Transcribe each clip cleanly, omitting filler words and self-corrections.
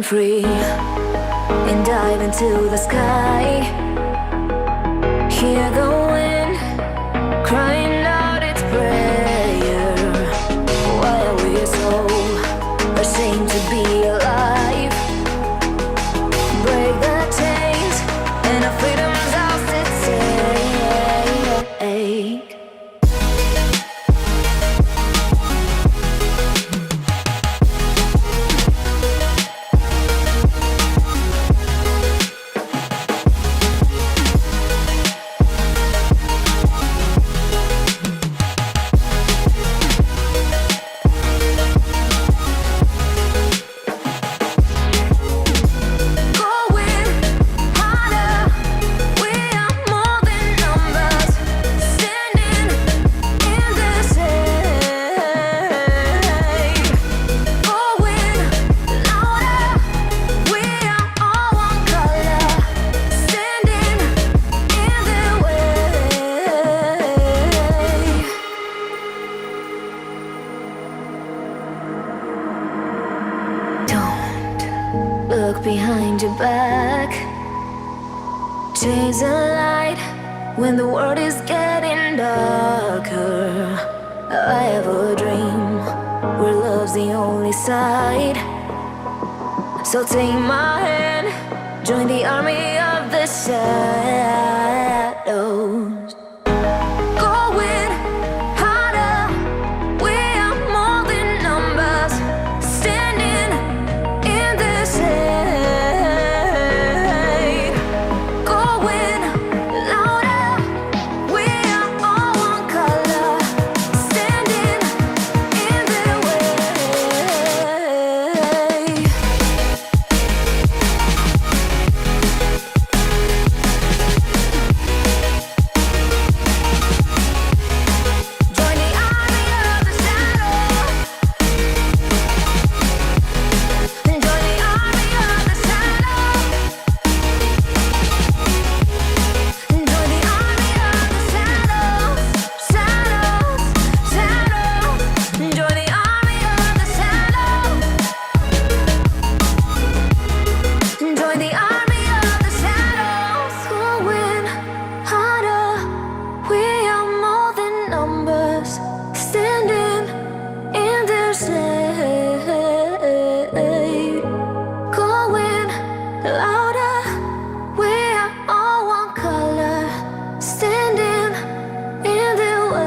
free and dive into the sky. Hear the wind crying out its prayer. Why are we so ashamed to be alive? Break the chains and our freedom's ours to take. Look behind your back. Chase a light when the world is getting darker. I have a dream where love's the only side. So take my hand, join the army of the shadows. Going harder, we are more than numbers. Standing in the shade. Going louder, we are all one color. Standing in the way. Join the army of the shadows. Join the army of the shadows. Join the army of the shadows. Shadows, shadows. Join the army of the shadows. Join the army of the shadows. Going harder, we are more than numbers. Standing in their shade. Going louder, we are all one color. Standing in their way.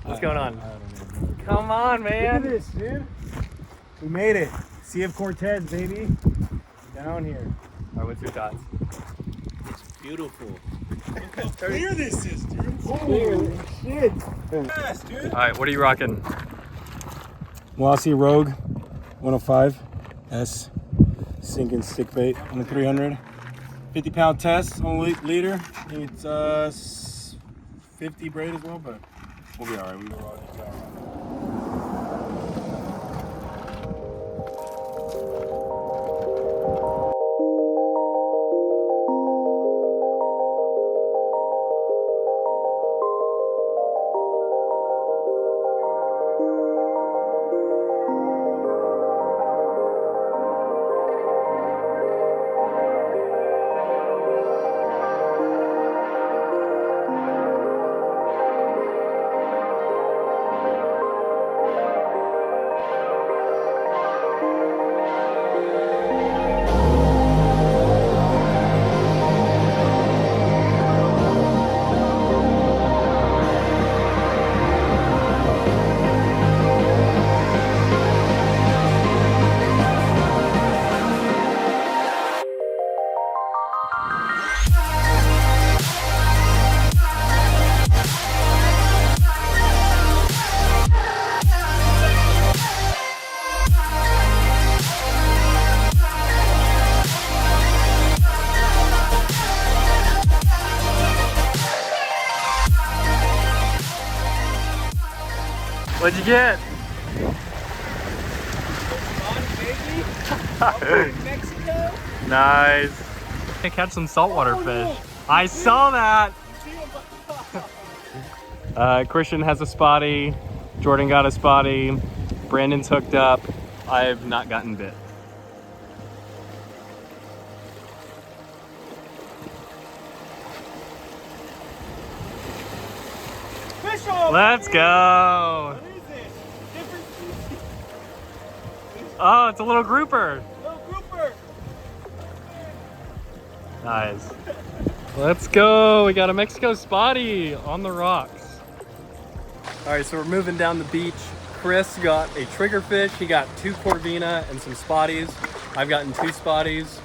What's going on? Come on, man. Look at this, dude. We made it. Sea of Cortez, baby. Down here. All right, what's your thoughts? Beautiful. Look how clear this is, dude. Holy shit. Fast, dude. All right, what are you rocking? Mossy Rogue 105 S sinking stick bait on the 300. 50-pound test on leader. It's 50 braid as well, but we'll be all right. We were all just out. What'd you get? Mexico. Nice. I catch some saltwater fish. I saw that. Christian has a spotty. Jordan got a spotty. Brandon's hooked up. I've not gotten bit. Fish on! Let's go. What is it? Different species. Oh, it's a little grouper. Little grouper. Nice. Let's go. We got a Mexico spotty on the rocks. All right, so we're moving down the beach. Chris got a triggerfish. He got 2 corvina and some spotties. I've gotten 2 spotties.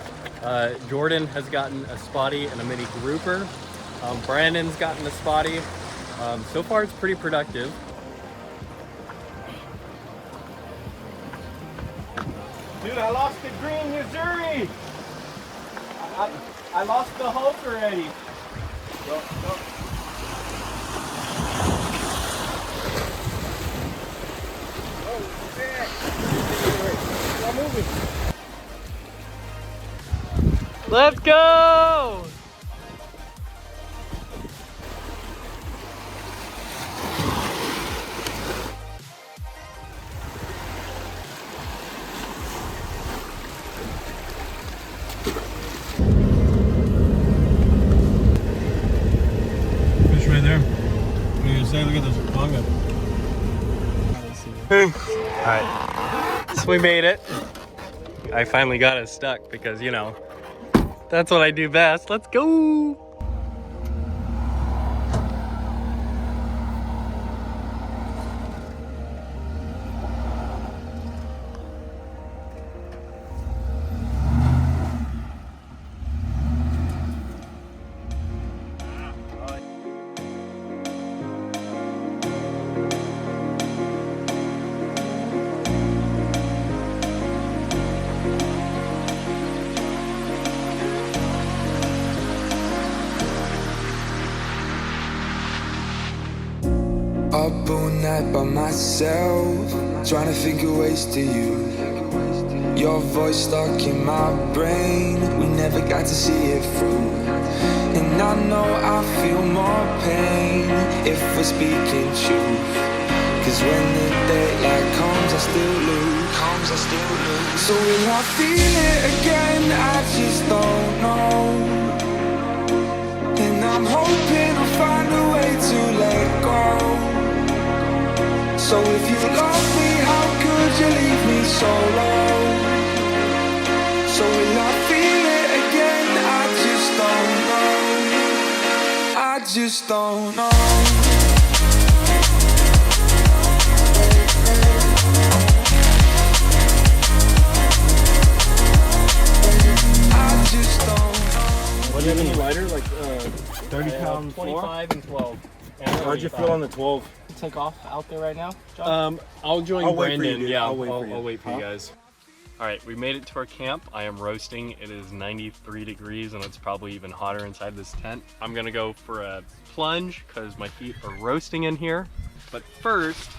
Jordan has gotten a spotty and a mini grouper. Brandon's gotten a spotty. So far, it's pretty productive. Dude, I lost the green Missouri. I lost the Hulk already. Go. Oh, shit. I'm moving. Let's go! Fish right there. What are you gonna say? Look at this manga. Alright, so we made it. I finally got it stuck because, you know, that's what I do best. Let's go! Up all night by myself, trying to think of ways to you. Your voice stuck in my brain, we never got to see it through. And I know I feel more pain if we're speaking truth. Cause when the daylight comes, I still lose. So will I feel it again? I just don't know. And I'm hoping I'll find a way to let go. So if you love me, how could you leave me so low? So will I feel it again? I just don't know. I just don't know. What do you have any lighter? Like 30 pound 25 and 12. How'd you feel on the 12? Take off out there right now, John? I'll join I'll wait for Brandon. you, dude. Yeah, I'll wait for you. you guys. All right, we made it to our camp. I am roasting. It is 93 degrees and it's probably even hotter inside this tent. I'm gonna go for a plunge because my feet are roasting in here. But first,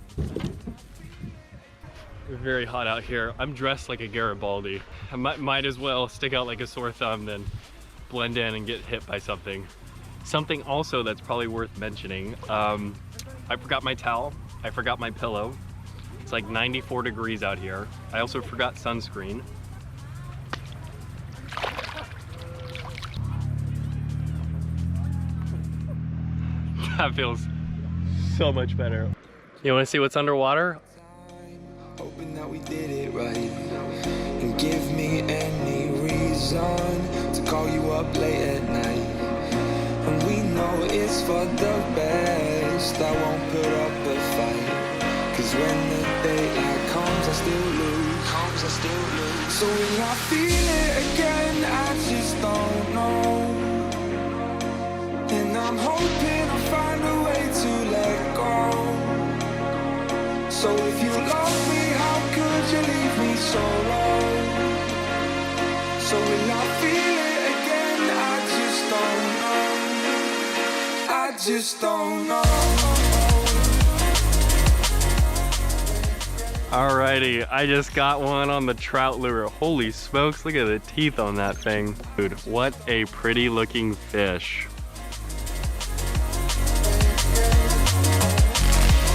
it's very hot out here. I'm dressed like a Garibaldi. I might as well stick out like a sore thumb than blend in and get hit by something. Something also that's probably worth mentioning. I forgot my towel. I forgot my pillow. It's like 94 degrees out here. I also forgot sunscreen. That feels so much better. You want to see what's underwater? Hoping that we did it right. And give me any reason to call you up late at night. And we know it's for the best. I won't put up a fight. Cause when the daylight comes, I still lose. So will I feel it again? I just don't know. And I'm hoping I'll find a way to let go. So if you love me, how could you leave me so low? So will I feel it again? I just don't know. Alrighty, I just got one on the trout lure. Holy smokes, look at the teeth on that thing. Dude, what a pretty looking fish.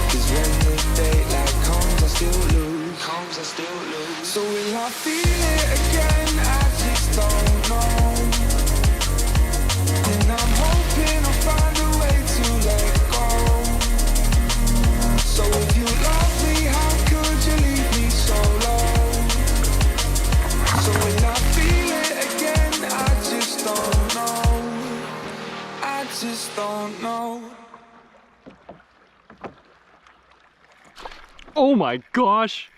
Cause when the daylight comes, I still lose. So will I feel it again? I just don't know. And I'm hoping I'll find a way to let go. So if you love me, how could you leave me so low? So will I feel it again? I just don't know. I just don't know. Oh my gosh.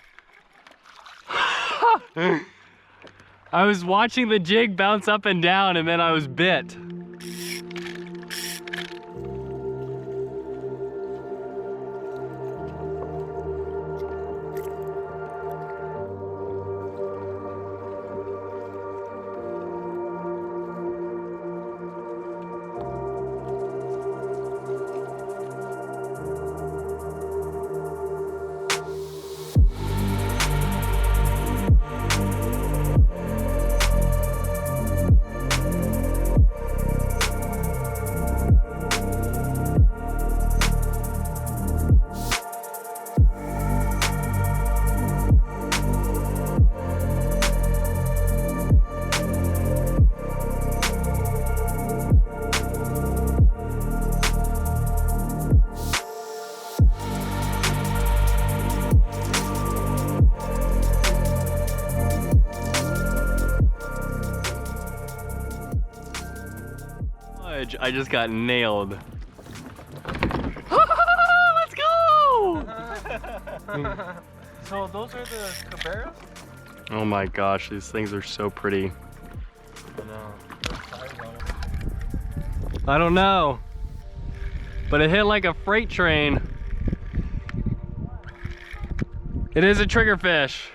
I was watching the jig bounce up and down and then I was bit. I just got nailed. Let's go! So those are the Cabarras? Oh my gosh, these things are so pretty. I know. I don't know, but it hit like a freight train. It is a triggerfish.